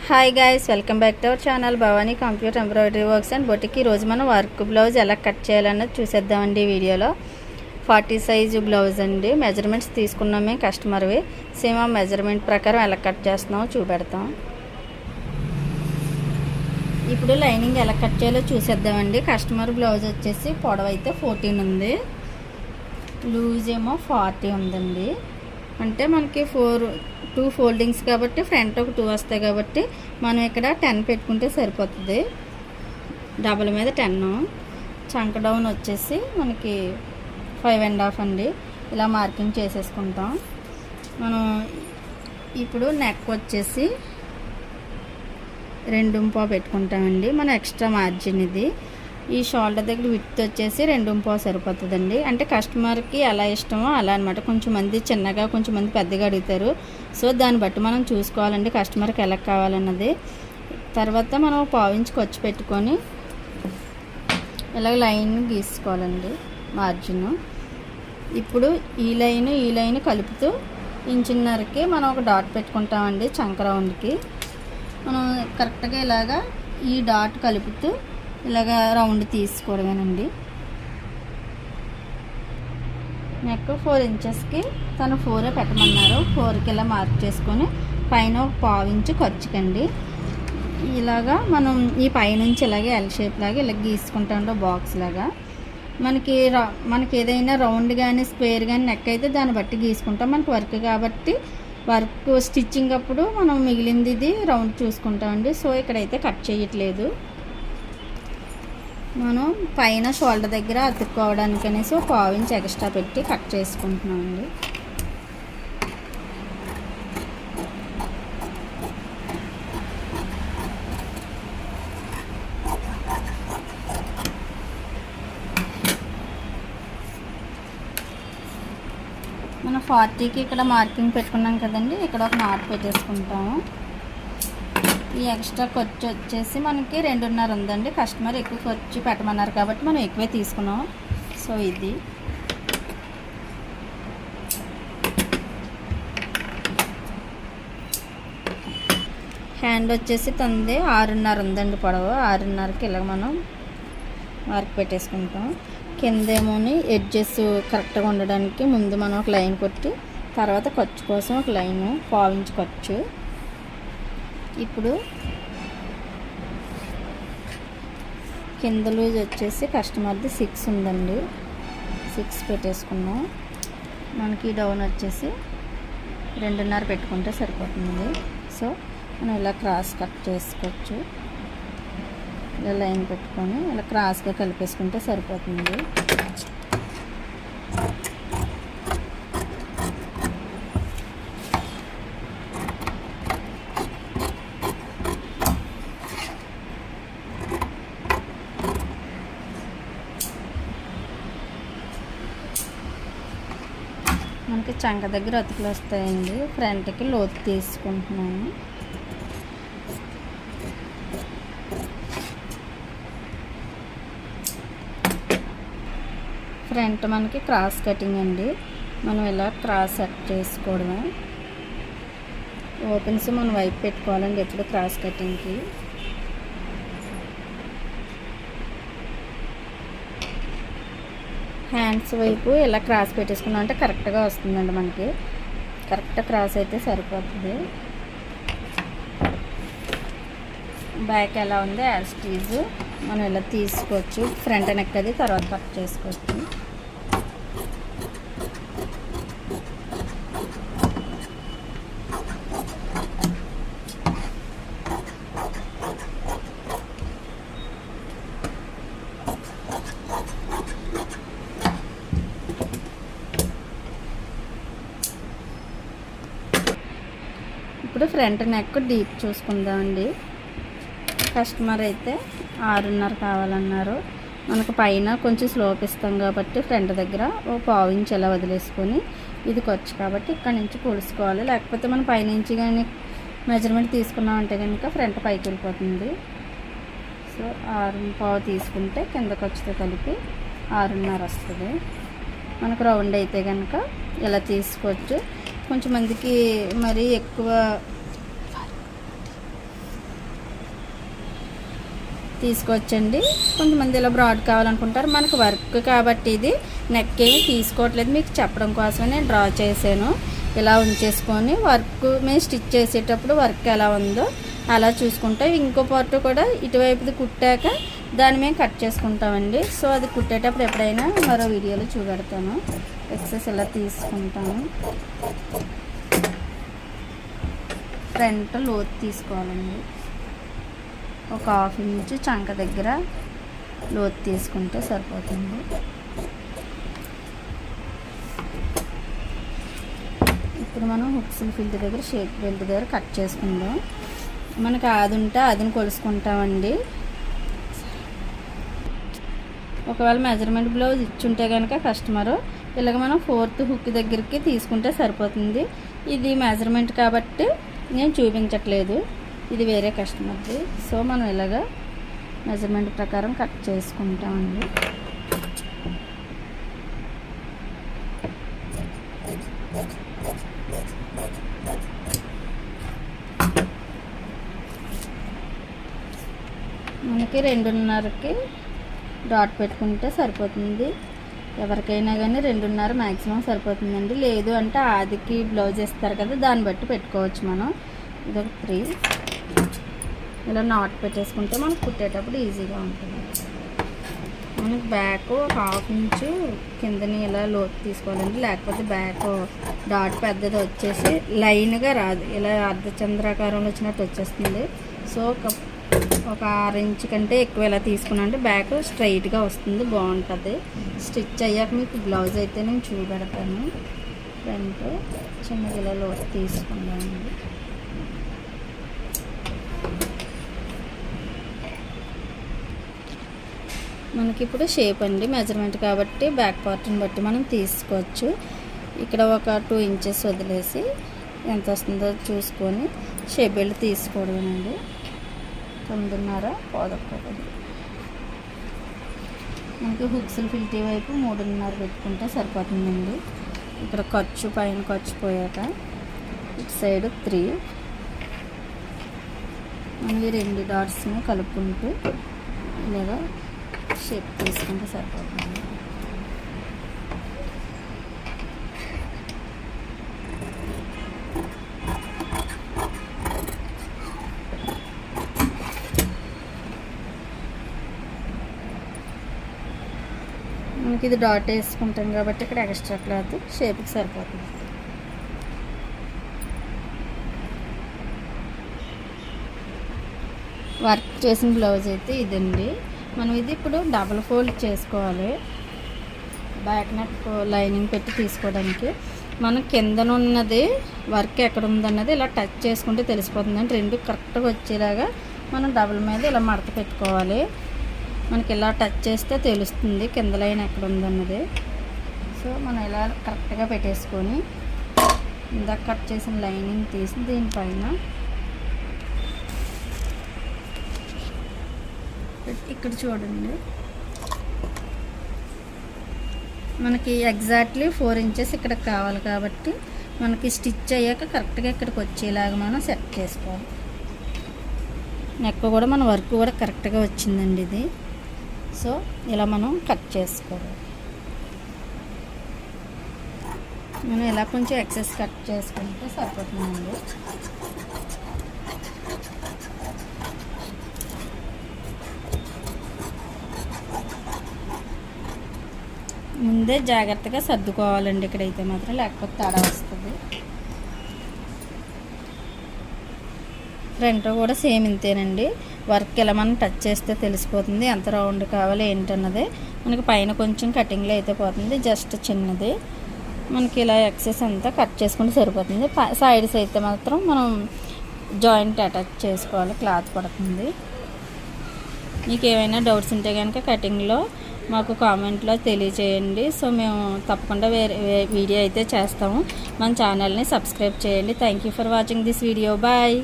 Hi guys, welcome back to our channel Bhavani computer embroidery works and boutique. ఈరోజు మనం work blouse ఎలా cut చేయాలన్నది చూసేద్దామండి. వీడియోలో 40 సైజు బ్లౌజ్ అండి. మెజర్మెంట్స్ తీసుకున్నామే కస్టమర్వి. సేమ్ ఆ మెజర్మెంట్ ప్రకారం ఎలా కట్ చేస్తున్నామో చూపెడతాం. ఇప్పుడు లైనింగ్ ఎలా కట్ చేయాలో చూసేద్దామండి. కస్టమర్ బ్లౌజ్ వచ్చేసి పొడవు అయితే 14 ఉంది, లూజ్ ఏమో 40 ఉందండి. అంటే మనకి 2 ఫోల్డింగ్స్ కాబట్టి ఫ్రంట్ ఒక 2 వస్తాయి కాబట్టి మనం ఇక్కడ 10 పెట్టుకుంటే సరిపోతుంది. డబల్ మీద 10. చంక డౌన్ వచ్చేసి మనకి 5.5 అండి. ఇలా మార్కింగ్ చేసేసుకుంటాం. మనం ఇప్పుడు నెక్ వచ్చేసి 2.5 పెట్టుకుంటామండి. మన ఎక్స్ట్రా మార్జిన్ ఇది. ఈ షోల్డర్ దగ్గర విడ్త్ వచ్చేసి 2.5 సరిపోతుందండి. అంటే కస్టమర్కి ఎలా ఇష్టమో అలా అనమాట. కొంచెం మంది చిన్నగా, కొంచెం మంది పెద్దగా అడుగుతారు. సో దాన్ని బట్టి మనం చూసుకోవాలండి కస్టమర్కి ఎలా కావాలన్నది. తర్వాత మనం 1/4 ఇంచ్ ఖర్చు పెట్టుకొని ఇలా లైన్ గీసుకోవాలండి మార్జిన్. ఇప్పుడు ఈ లైన్ కలుపుతూ ఇంచున్నరకి మనం ఒక డాట్ పెట్టుకుంటామండి. చంక రౌండ్కి మనం కరెక్ట్గా ఇలాగా ఈ డాట్ కలుపుతూ ఇలాగా రౌండ్ తీసుకోవడమేనండి. నెక్ 4 ఇంచెస్కి తను 4 పెట్టమన్నారు. 4కి ఇలా మార్క్ చేసుకొని పైన ఒక 1/4 ఇంచు ఖర్చుకండి. ఇలాగా మనం ఈ పైనుంచి ఇలాగే ఎల్ షేప్ లాగా ఇలా గీసుకుంటాం బాక్స్ లాగా. మనకి ఏదైనా రౌండ్ కానీ స్క్వేర్ కానీ నెక్ అయితే దాన్ని బట్టి గీసుకుంటాం. మనకి వర్క్ కాబట్టి వర్క్ స్టిచ్చింగ్ అప్పుడు మనం మిగిలింది ఇది రౌండ్ చూసుకుంటామండి. సో ఇక్కడైతే కట్ చేయట్లేదు. మనం పైన షోల్డర్ దగ్గర అతుక్కోవడానికి అనేసి 1/4 ఇంచ్ ఎక్స్ట్రా పెట్టి కట్ చేసుకుంటున్నామండి. మనం 40కి ఇక్కడ మార్కింగ్ పెట్టుకున్నాం కదండి. ఇక్కడ ఒక నాట్ పెట్టేసుకుంటాము. ఈ ఎక్స్ట్రా ఖర్చు వచ్చేసి మనకి 2.5 ఉందండి. కస్టమర్ ఎక్కువ ఖర్చు పెట్టమన్నారు కాబట్టి మనం ఎక్కువే తీసుకున్నాం. సో ఇది హ్యాండ్ వచ్చేసి తంది 6.5 ఉందండి పొడవు. 6.5కి ఇలా మనం మార్క్ పెట్టేసుకుంటాం. కిందేమోని ఎడ్జెస్ కరెక్ట్గా ఉండడానికి ముందు మనం ఒక లైన్ కొట్టి తర్వాత ఖర్చు కోసం ఒక లైన్ 1/4 ఇంచ్ ఖర్చు. ఇప్పుడు కింద లూజ్ వచ్చేసి కస్టమర్ది 6 ఉందండి. 6 పెట్టేసుకున్నాం. మనకి డౌన్ వచ్చేసి 2.5 పెట్టుకుంటే సరిపోతుంది. సో మనం ఇలా క్రాస్ కట్ చేసుకోవచ్చు. ఇలా లైన్ పెట్టుకొని ఇలా క్రాస్గా కలిపేసుకుంటే సరిపోతుంది. మనకి చంక దగ్గర అతుకులు వస్తాయండి. ఫ్రంట్కి లోతు తీసుకుంటున్నాను. ఫ్రంట్ మనకి క్రాస్ కటింగ్ అండి. మనం ఇలా క్రాస్ సెట్ చేసుకోవడమే. ఓపెన్స్ మనం వైపు పెట్టుకోవాలండి ఎప్పుడు క్రాస్ కటింగ్కి. హ్యాండ్స్ వైపు ఇలా క్రాస్ పెట్టేసుకున్నాం అంటే కరెక్ట్గా వస్తుందండి. మనకి కరెక్ట్ క్రాస్ అయితే సరిపోతుంది. బ్యాక్ ఎలా ఉంది యాజ్ టీజ్ మనం ఇలా తీసుకోవచ్చు. ఫ్రంట్ నెక్ అది తర్వాత కట్ చేసుకోవచ్చు. ఇప్పుడు ఫ్రంట్ నెక్ డీప్ చూసుకుందామండి. కస్టమర్ అయితే 6.5 కావాలన్నారు. మనకు పైన కొంచెం స్లోప్ ఇస్తాం కాబట్టి ఫ్రంట్ దగ్గర ఓ 1/4 ఇంచ్ ఎలా వదిలేసుకొని ఇది ఖర్చు కాబట్టి ఇక్కడ నుంచి కూడుకోవాలి. లేకపోతే మనం పైనుంచి కానీ మెజర్మెంట్ తీసుకున్నామంటే కనుక ఫ్రంట్ పైకి వెళ్ళిపోతుంది. సో 6.5 తీసుకుంటే కింద ఖర్చుతో కలిపి 6.5 వస్తుంది. మనకు రౌండ్ అయితే కనుక ఇలా తీసుకోవచ్చు. కొంచెం మందికి మరి ఎక్కువ తీసుకోవచ్చండి. కొంతమంది ఇలా బ్రాడ్ కావాలనుకుంటారు. మనకు వర్క్ కాబట్టి ఇది నెక్ ఏమి తీసుకోవట్లేదు, మీకు చెప్పడం కోసమే నేను డ్రా చేశాను. ఇలా ఉంచేసుకొని వర్క్ మేము స్టిచ్ చేసేటప్పుడు వర్క్ ఎలా ఉందో అలా చూసుకుంటాం. ఇంకో పార్ట్ కూడా ఇటువైపుది కుట్టాక దాన్ని మేము కట్ చేసుకుంటామండి. సో అది కుట్టేటప్పుడు ఎప్పుడైనా మరో వీడియోలో చూపెడతాను. ఎక్సెస్ ఇలా తీసుకుంటాను. ఫ్రంట్ లోతు తీసుకోవాలండి. ఒక 1/2 ఇంచు చంక దగ్గర లోతు తీసుకుంటే సరిపోతుంది. ఇప్పుడు మనం హుక్స్ ఫిల్ట్ దగ్గర షేప్ బెల్ట్ దగ్గర కట్ చేసుకుందాం. మనకు అది ఉంటే అదిని కొలుసుకుంటామండి. ఒకవేళ మెజర్మెంట్ బ్లౌజ్ ఇచ్చుంటే కనుక కస్టమరు ఇలాగ మనం 4th హుక్ దగ్గరికి తీసుకుంటే సరిపోతుంది. ఇది మెజర్మెంట్ కాబట్టి నేను చూపించట్లేదు, ఇది వేరే కస్టమర్ది. సో మనం ఇలాగ మెజర్మెంట్ ప్రకారం కట్ చేసుకుంటామండి. మనకి 2.5కి డాట్ పెట్టుకుంటే సరిపోతుంది. ఎవరికైనా కానీ 2.5 మ్యాక్సిమం సరిపోతుందండి. లేదు అంటే ఆదికి బ్లౌజ్ వేస్తారు కదా, దాన్ని బట్టి పెట్టుకోవచ్చు మనం. ఇదొక 3 ఇలా నాట్ పెట్టేసుకుంటే మనకు కుట్టేటప్పుడు ఈజీగా ఉంటుంది. మనకి బ్యాక్ 1/2 ఇంచు కిందని ఇలా లోతు తీసుకోవాలండి. లేకపోతే బ్యాక్ డాట్ పెద్దది వచ్చేసి లైన్గా రాదు, ఇలా అర్ధచంద్రాకారంలో వచ్చినట్టు వచ్చేస్తుంది. సో ఒక 6 ఇంచు కంటే ఎక్కువ ఇలా తీసుకున్నాంటే బ్యాక్ స్ట్రైట్గా వస్తుంది, బాగుంటుంది. స్టిచ్ అయ్యాక మీకు బ్లౌజ్ అయితే నేను చూపెడతాను. ఫ్రంట్ చిన్నగా ఇలా లోతు తీసుకున్నామండి. మనకి ఇప్పుడు షేప్ అండి మెజర్మెంట్ కాబట్టి బ్యాక్ పార్ట్ని బట్టి మనం తీసుకోవచ్చు. ఇక్కడ ఒక 2 ఇంచెస్ వదిలేసి ఎంత వస్తుందో చూసుకొని షేప్ బెల్ట్ తీసుకోవడమేనండి. 9.5 పోదొక్కది. మనకి హుక్స్ ఫిల్ట్ వైపు 3.5 పెట్టుకుంటే సరిపోతుందండి. ఇక్కడ ఖర్చు పైన ఖర్చు పోయాక ఇటు సైడ్ 3 మనం ఈ 2 డాట్స్ని కలుపుకుంటూ ఇలాగా షేప్ తీసుకుంటే సరిపోతుంది. మనకి ఇది డాట్ వేసుకుంటాం కాబట్టి ఇక్కడ ఎక్స్ట్రా క్లాత్ షేప్కి సరిపోతుంది. వర్క్ చేసిన బ్లౌజ్ అయితే ఇదండి. మనం ఇది ఇప్పుడు డబుల్ ఫోల్డ్ చేసుకోవాలి. బ్యాక్ నెక్ లైనింగ్ పెట్టి తీసుకోవడానికి మనం కిందనున్నది వర్క్ ఎక్కడ ఉందన్నది ఇలా టచ్ చేసుకుంటే తెలిసిపోతుందండి. 2 కరెక్ట్గా వచ్చేలాగా మనం డబుల్ మీద ఇలా మడత పెట్టుకోవాలి. మనకి ఇలా టచ్ చేస్తే తెలుస్తుంది కింద లైన్ ఎక్కడ ఉందన్నది. సో మనం ఇలా కరెక్ట్గా పెట్టేసుకొని ఇందాక కట్ చేసిన లైనింగ్ తీసి దీనిపైన ఇక్కడ చూడండి, మనకి ఎగ్జాక్ట్లీ 4 ఇంచెస్ ఇక్కడ కావాలి కాబట్టి మనకి స్టిచ్ అయ్యాక కరెక్ట్గా ఇక్కడికి వచ్చేలాగా మనం సెట్ చేసుకోవాలి. నెక్ కూడా మన వర్క్ కూడా కరెక్ట్గా వచ్చిందండి ఇది. సో ఇలా మనం కట్ చేసుకోవాలి. మనం ఇలా కొంచెం ఎక్సెస్ కట్ చేసుకుంటే సరిపోతుందండి. ముందే జాగ్రత్తగా సర్దుకోవాలండి ఇక్కడైతే మాత్రం, లేకపోతే తేడా వస్తుంది. ఫ్రంట్ కూడా సేమ్ ఇంతేనండి. వర్క్ ఇలా మనం టచ్ చేస్తే తెలిసిపోతుంది ఎంత రౌండ్ కావాలి ఏంటన్నది. మనకి పైన కొంచెం కటింగ్లో అయితే పోతుంది, జస్ట్ చిన్నది. మనకి ఇలా ఎక్సెస్ అంతా కట్ చేసుకుంటే సరిపోతుంది. సైడ్స్ అయితే మాత్రం మనం జాయింట్ అటాచ్ చేసుకోవాలి, క్లాత్ పడుతుంది. మీకు ఏమైనా డౌట్స్ ఉంటే కనుక కటింగ్లో మాకు కామెంట్లో తెలియచేయండి. సో మేము తప్పకుండా వేరే వీడియో అయితే చేస్తాము. మన ఛానల్ని సబ్స్క్రైబ్ చేయండి. Thank you for watching this video. Bye.